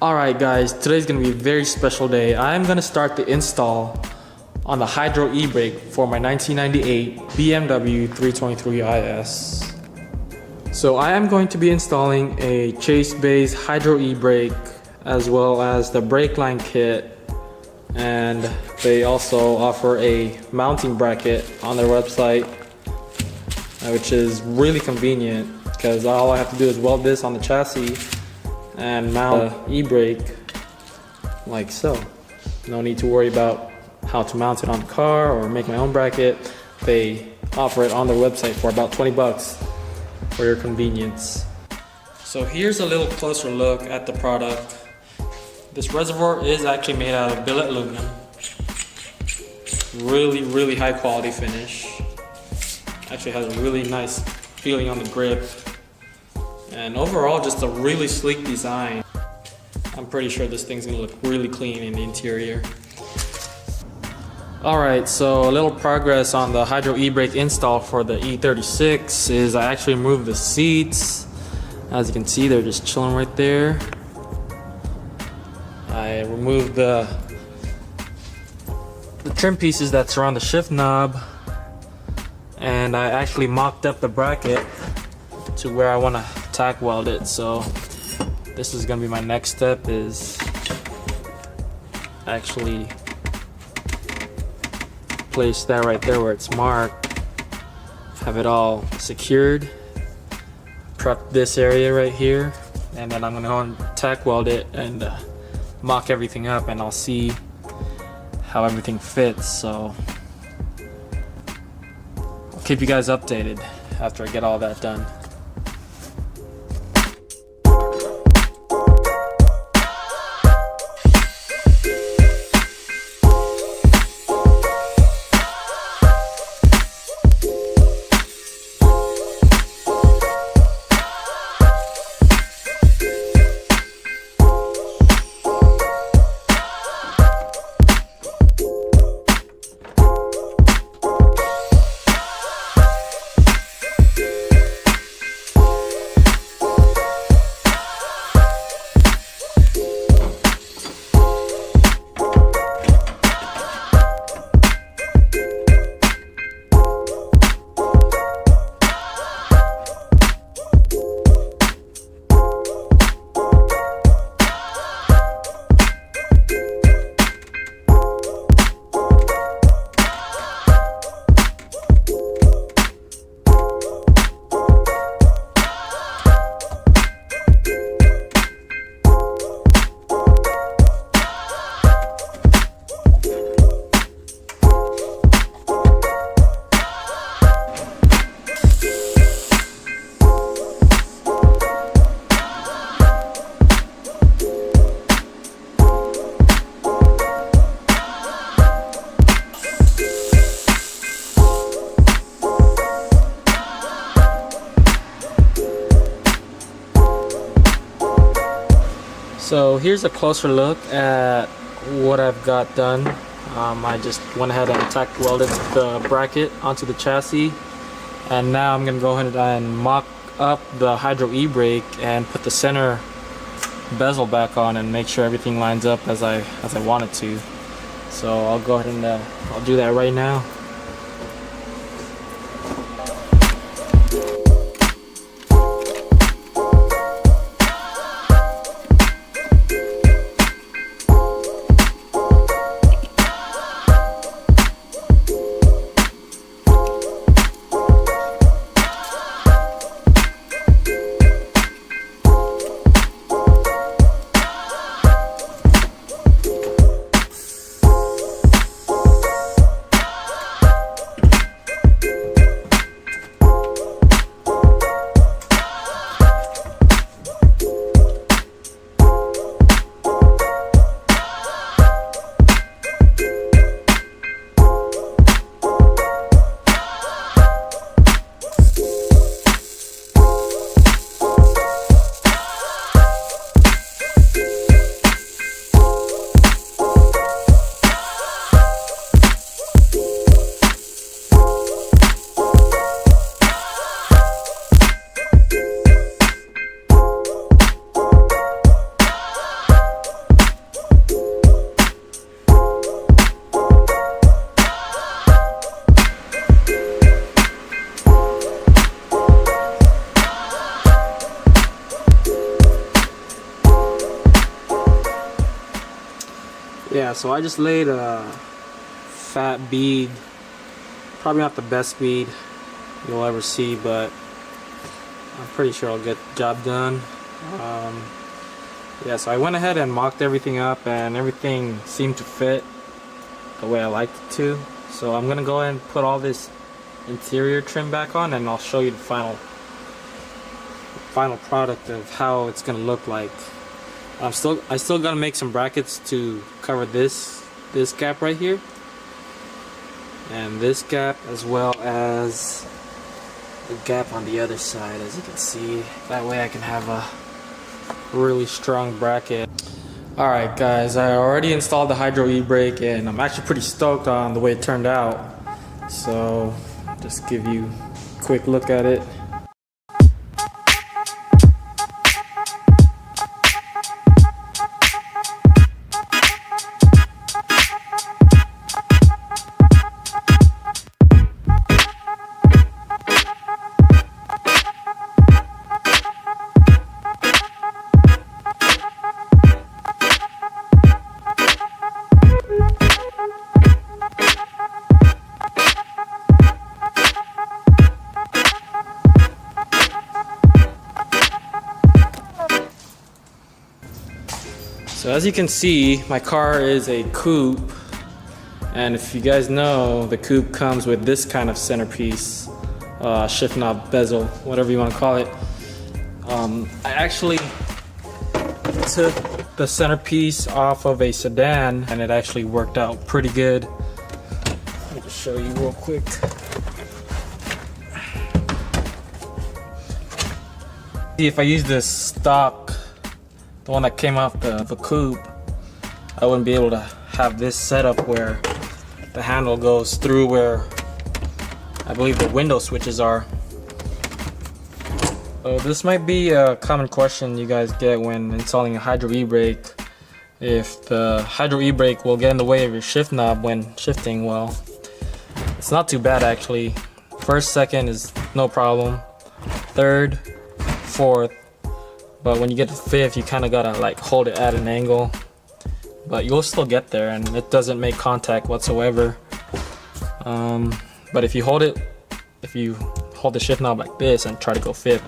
Alright guys, today's gonna be a very special day. I'm gonna start the install on the Hydro Ebrake for my 1998 BMW 323IS. So I am going to be installing a Chase Bays Hydro Ebrake as well as the brake line kit, and they also offer a mounting bracket on their website, which is really convenient because all I have to do is weld this on the chassis and mount the e-brake like so. No need to worry about how to mount it on the car or make my own bracket. They offer it on their website for about 20 bucks for your convenience. So here's a little closer look at the product. This reservoir is actually made out of billet aluminum. Really high quality finish. Actually has a really nice feeling on the grip. And overall, just a really sleek design. I'm pretty sure this thing's gonna look really clean in the interior. Alright, so a little progress on the Hydro Ebrake install for the E36 is I actually removed the seats. As you can see, they're just chilling right there. I removed the trim pieces that surround the shift knob, and I actually mocked up the bracket to where I want to tack weld it. So this is gonna be my next step, is actually place that right there where it's marked, have it all secured, prep this area right here, and then I'm gonna go and tack weld it and mock everything up, and I'll see how everything fits. So I'll keep you guys updated after I get all that done. So here's a closer look at what I've got done. I just went ahead and tack welded the bracket onto the chassis, and now I'm gonna go ahead and mock up the Hydro Ebrake and put the center bezel back on and make sure everything lines up as I want it to. So I'll go ahead and I'll do that right now. Yeah, so I just laid a fat bead, probably not the best bead you'll ever see, but I'm pretty sure I'll get the job done. Yeah, so I went ahead and mocked everything up, and everything seemed to fit the way I liked it to. So I'm gonna go ahead and put all this interior trim back on, and I'll show you the final product of how it's gonna look like. I still gotta make some brackets to cover this gap right here, and this gap, as well as the gap on the other side, as you can see. That way I can have a really strong bracket. Alright guys, I already installed the Hydro Ebrake, and I'm actually pretty stoked on the way it turned out. So just give you a quick look at it. So as you can see, my car is a coupe, and if you guys know, the coupe comes with this kind of centerpiece, shift knob, bezel, whatever you want to call it. I actually took the centerpiece off of a sedan, and it actually worked out pretty good. Let me just show you real quick. See, if I use this stock, the one that came off the coupe, I wouldn't be able to have this setup where the handle goes through where I believe the window switches are. So this might be a common question you guys get when installing a Hydro Ebrake. If the Hydro Ebrake will get in the way of your shift knob when shifting, well, it's not too bad actually. First, second is no problem. Third, fourth. But when you get to fifth, you kind of gotta like hold it at an angle. But you'll still get there, and it doesn't make contact whatsoever. But if you hold the shift knob like this and try to go fifth,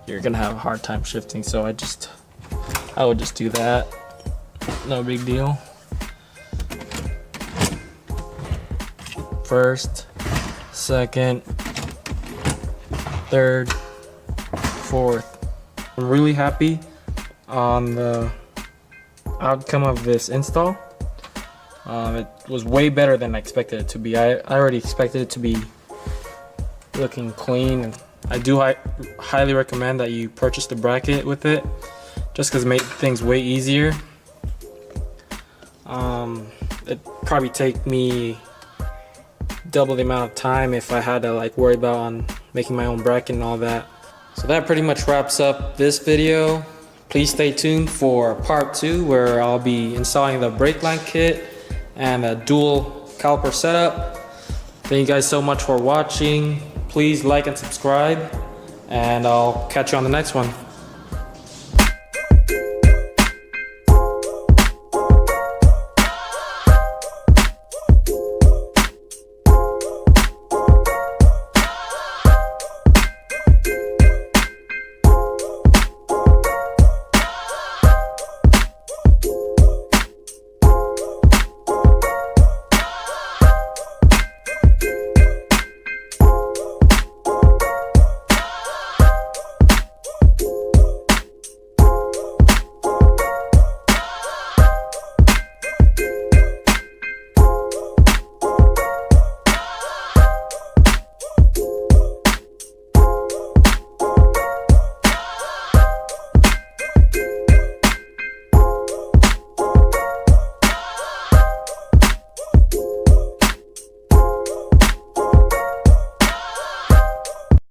you're gonna have a hard time shifting. So I would just do that. No big deal. First, second, third, fourth. I'm really happy on the outcome of this install. It was way better than I expected it to be. I already expected it to be looking clean, and I do highly recommend that you purchase the bracket with it, just because it made things way easier. It'd probably take me double the amount of time if I had to like worry about on making my own bracket and all that. So that pretty much wraps up this video. Please stay tuned for part 2, where I'll be installing the brake line kit and a dual caliper setup. Thank you guys so much for watching. Please like and subscribe, and I'll catch you on the next one.